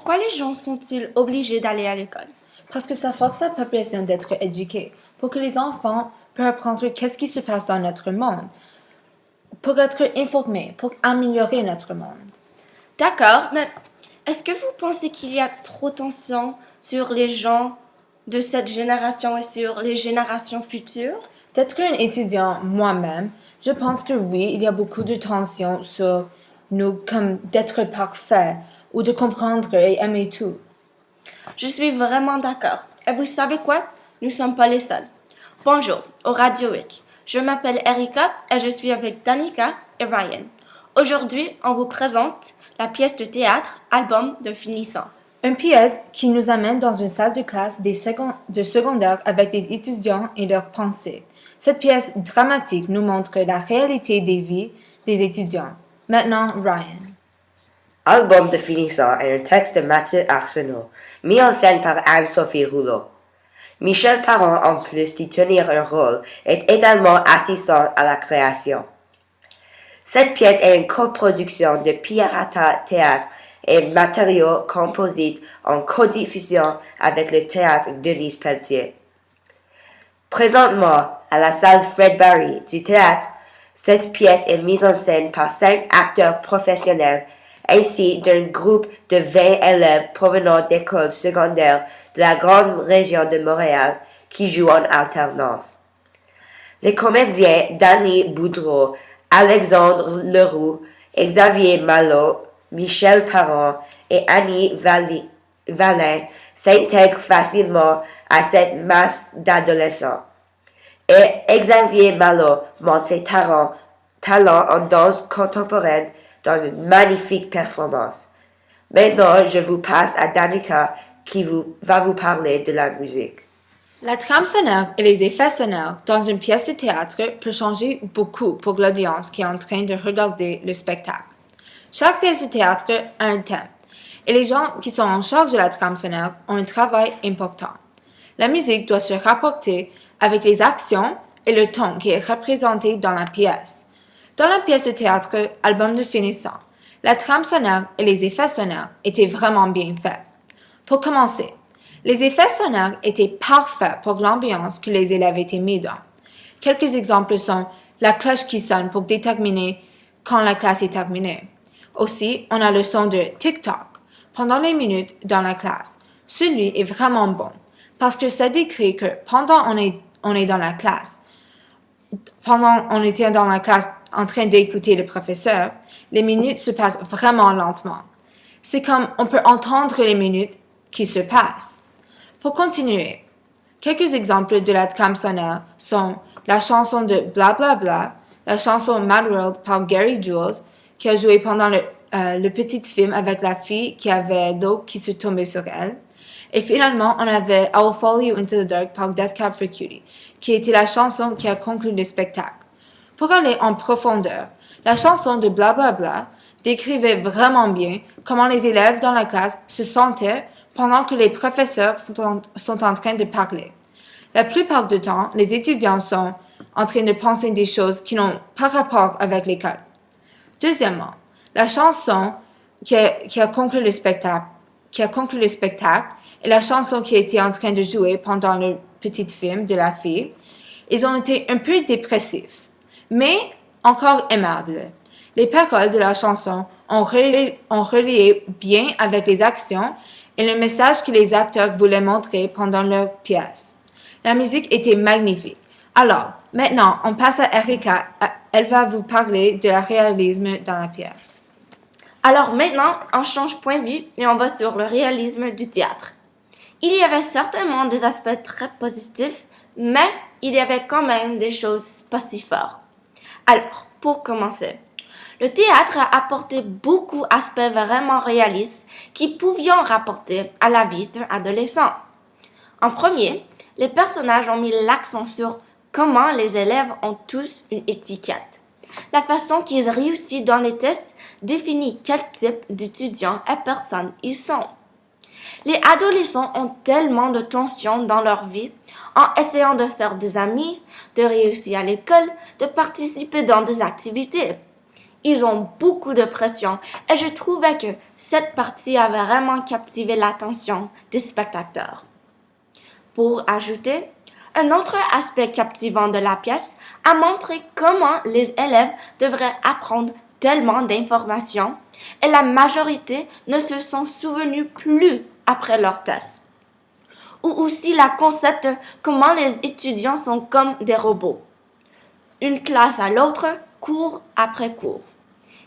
Pourquoi les gens sont-ils obligés d'aller à l'école? Parce que ça force la population d'être éduquée, pour que les enfants puissent apprendre qu'est-ce qui se passe dans notre monde, pour être informés, pour améliorer notre monde. D'accord, mais est-ce que vous pensez qu'il y a trop de tension sur les gens de cette génération et sur les générations futures? D'être un étudiant moi-même, je pense que oui, il y a beaucoup de tension sur nous comme d'être parfait ou de comprendre et aimer tout. Je suis vraiment d'accord. Et vous savez quoi? Nous ne sommes pas les seuls. Bonjour, au Radio Week. Je m'appelle Erika et je suis avec Danica et Ryan. Aujourd'hui, on vous présente la pièce de théâtre Album de finissant. Une pièce qui nous amène dans une salle de classe de secondaire avec des étudiants et leurs pensées. Cette pièce dramatique nous montre la réalité des vies des étudiants. Maintenant, Ryan. Album de finissant est un texte de Mathieu Arsenault, mis en scène par Anne-Sophie Rouleau. Michel Parent, en plus d'y tenir un rôle, est également assistant à la création. Cette pièce est une coproduction de Pirata Théâtre et Matériaux Composites en codiffusion avec le théâtre de Lise Pelletier. Présentement, à la salle Fred Barry du théâtre, cette pièce est mise en scène par 5 acteurs professionnels ainsi d'un groupe de 20 élèves provenant d'écoles secondaires de la grande région de Montréal qui jouent en alternance. Les comédiens Danny Boudreau, Alexandre Leroux, Xavier Malo, Michel Parent et Annie Valin s'intègrent facilement à cette masse d'adolescents. Et Xavier Malo montre ses talents en danse contemporaine dans une magnifique performance. Maintenant, je vous passe à Danica qui va vous parler de la musique. La trame sonore et les effets sonores dans une pièce de théâtre peut changer beaucoup pour l'audience qui est en train de regarder le spectacle. Chaque pièce de théâtre a un thème, et les gens qui sont en charge de la trame sonore ont un travail important. La musique doit se rapporter avec les actions et le ton qui est représenté dans la pièce. Dans la pièce de théâtre Album de finissant, la trame sonore et les effets sonores étaient vraiment bien faits. Pour commencer, les effets sonores étaient parfaits pour l'ambiance que les élèves étaient mis dans. Quelques exemples sont la cloche qui sonne pour déterminer quand la classe est terminée. Aussi, on a le son de TikTok pendant les minutes dans la classe. Celui est vraiment bon parce que ça décrit que pendant on est dans la classe, pendant on était dans la classe en train d'écouter le professeur, les minutes se passent vraiment lentement. C'est comme on peut entendre les minutes qui se passent. Pour continuer, quelques exemples de la trame sonore sont la chanson de Bla Bla Bla, la chanson Mad World par Gary Jules, qui a joué pendant le petit film avec la fille qui avait l'eau qui se tombait sur elle. Et finalement, on avait I Will Follow You Into the Dark par Death Cab for Cutie, qui était la chanson qui a conclu le spectacle. Pour aller en profondeur, la chanson de Bla Bla Bla décrivait vraiment bien comment les élèves dans la classe se sentaient pendant que les professeurs sont en train de parler. La plupart du temps, les étudiants sont en train de penser des choses qui n'ont pas rapport avec l'école. Deuxièmement, la chanson qui a conclu le spectacle et la chanson qui était en train de jouer pendant le petit film de la fille, ils ont été un peu dépressifs, mais encore aimables. Les paroles de la chanson ont relié bien avec les actions et le message que les acteurs voulaient montrer pendant leur pièce. La musique était magnifique. Alors, maintenant, on passe à Erika. Elle va vous parler de la réalisme dans la pièce. Alors maintenant, on change point de vue et on va sur le réalisme du théâtre. Il y avait certainement des aspects très positifs, mais il y avait quand même des choses pas si fortes. Alors, pour commencer, le théâtre a apporté beaucoup d'aspects vraiment réalistes qui pouvaient rapporter à la vie d'un adolescent. En premier, les personnages ont mis l'accent sur comment les élèves ont tous une étiquette. La façon qu'ils réussissent dans les tests définit quel type d'étudiants et personnes ils sont. Les adolescents ont tellement de tensions dans leur vie en essayant de faire des amis, de réussir à l'école, de participer dans des activités. Ils ont beaucoup de pression et je trouvais que cette partie avait vraiment captivé l'attention des spectateurs. Pour ajouter, un autre aspect captivant de la pièce a montré comment les élèves devraient apprendre tellement d'informations et la majorité ne se sont souvenus plus après leur test. Ou aussi le concept de comment les étudiants sont comme des robots. Une classe à l'autre, cours après cours.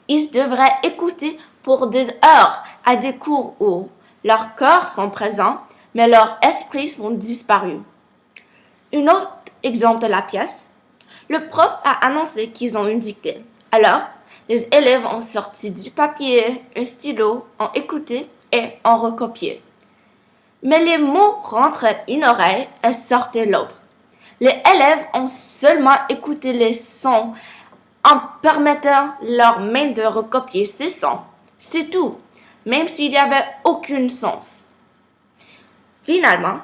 Ils devraient écouter pour des heures à des cours où leurs corps sont présents, mais leurs esprits sont disparus. Un autre exemple de la pièce, le prof a annoncé qu'ils ont une dictée. Alors, les élèves ont sorti du papier, un stylo, ont écouté et ont recopié. Mais les mots rentraient une oreille et sortaient l'autre. Les élèves ont seulement écouté les sons en permettant leurs mains de recopier ces sons. C'est tout, même s'il n'y avait aucun sens. Finalement,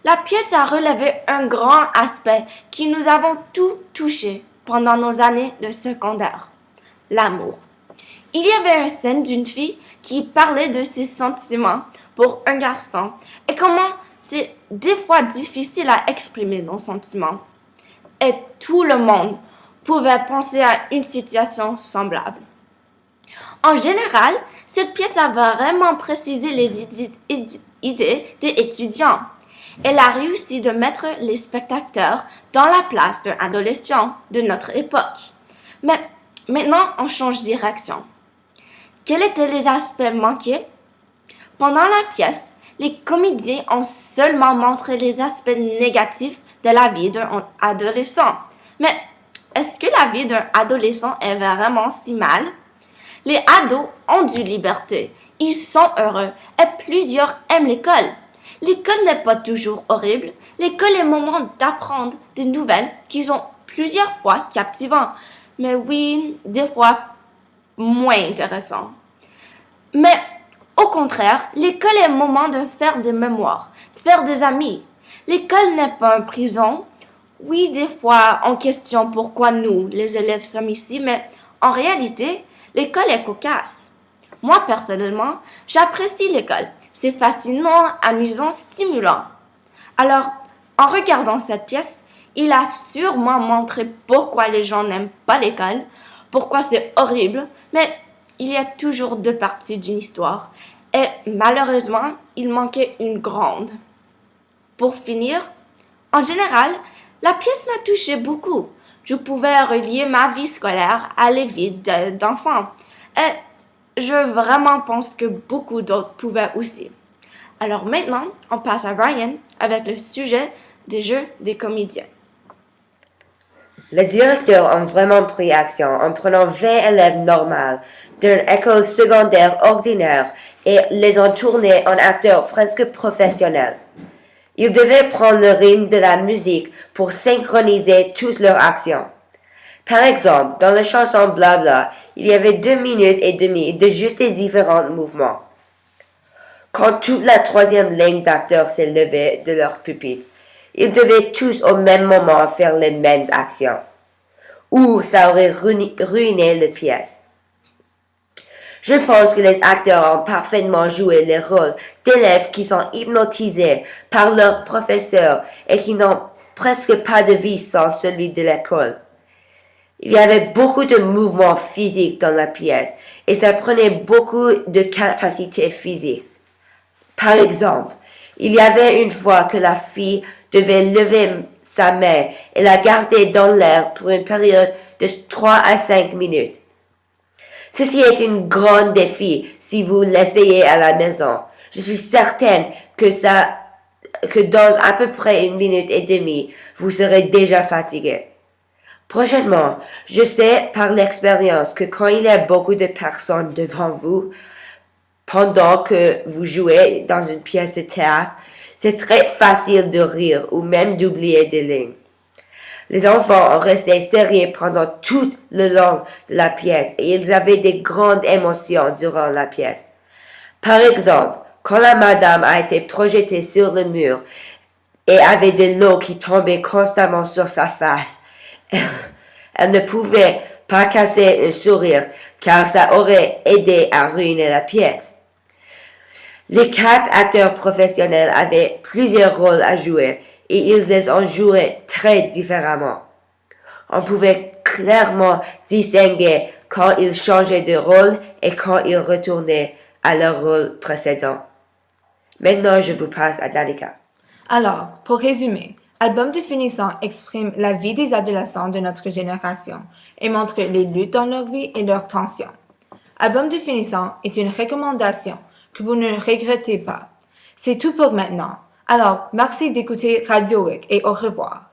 la pièce a relevé un grand aspect qui nous avons tous touché pendant nos années de secondaire, l'amour. Il y avait une scène d'une fille qui parlait de ses sentiments pour un garçon et comment c'est des fois difficile à exprimer nos sentiments. Et tout le monde pouvait penser à une situation semblable. En général, cette pièce a vraiment précisé les idées des étudiants. Elle a réussi de mettre les spectateurs dans la place d'un adolescent de notre époque. Mais maintenant, on change de direction. Quels étaient les aspects manqués? Pendant la pièce, les comédiens ont seulement montré les aspects négatifs de la vie d'un adolescent. Mais est-ce que la vie d'un adolescent est vraiment si mal? Les ados ont du liberté, ils sont heureux et plusieurs aiment l'école. L'école n'est pas toujours horrible, l'école est un moment d'apprendre des nouvelles qui sont plusieurs fois captivantes, mais oui, des fois moins intéressantes. Mais au contraire, l'école est un moment de faire des mémoires, faire des amis. L'école n'est pas une prison. Oui, des fois, on questionne pourquoi nous, les élèves, sommes ici, mais en réalité, l'école est cocasse. Moi, personnellement, j'apprécie l'école. C'est fascinant, amusant, stimulant. Alors, en regardant cette pièce, il a sûrement montré pourquoi les gens n'aiment pas l'école, pourquoi c'est horrible, mais il y a toujours deux parties d'une histoire. Et malheureusement, il manquait une grande. Pour finir, en général, la pièce m'a touché beaucoup. Je pouvais relier ma vie scolaire à la vie d'enfant. Et je vraiment pense que beaucoup d'autres pouvaient aussi. Alors maintenant, on passe à Ryan avec le sujet des jeux des comédiens. Les directeurs ont vraiment pris action en prenant 20 élèves normaux d'une école secondaire ordinaire et les ont tournés en acteurs presque professionnels. Ils devaient prendre le rythme de la musique pour synchroniser toutes leurs actions. Par exemple, dans la chanson Blabla, il y avait 2 minutes et demie de juste des différents mouvements. Quand toute la troisième ligne d'acteurs s'est levée de leur pupitre, ils devaient tous au même moment faire les mêmes actions. Ou ça aurait ruiné la pièce. Je pense que les acteurs ont parfaitement joué les rôles d'élèves qui sont hypnotisés par leurs professeurs et qui n'ont presque pas de vie sans celui de l'école. Il y avait beaucoup de mouvements physiques dans la pièce et ça prenait beaucoup de capacités physiques. Par exemple, il y avait une fois que la fille devait lever sa main et la garder dans l'air pour une période de 3 à 5 minutes. Ceci est un grand défi si vous l'essayez à la maison. Je suis certaine que dans à peu près 1 minute et demie, vous serez déjà fatigué. Prochainement, je sais par l'expérience que quand il y a beaucoup de personnes devant vous, pendant que vous jouez dans une pièce de théâtre, c'est très facile de rire ou même d'oublier des lignes. Les enfants ont resté sérieux pendant tout le long de la pièce et ils avaient des grandes émotions durant la pièce. Par exemple, quand la madame a été projetée sur le mur et avait de l'eau qui tombait constamment sur sa face, elle ne pouvait pas casser un sourire, car ça aurait aidé à ruiner la pièce. Les 4 acteurs professionnels avaient plusieurs rôles à jouer et ils les ont joués très différemment. On pouvait clairement distinguer quand ils changeaient de rôle et quand ils retournaient à leur rôle précédent. Maintenant, je vous passe à Danica. Alors, pour résumer, Album définissant exprime la vie des adolescents de notre génération et montre les luttes dans leur vie et leurs tensions. Album définissant est une recommandation que vous ne regrettez pas. C'est tout pour maintenant. Alors, merci d'écouter Radio Week et au revoir.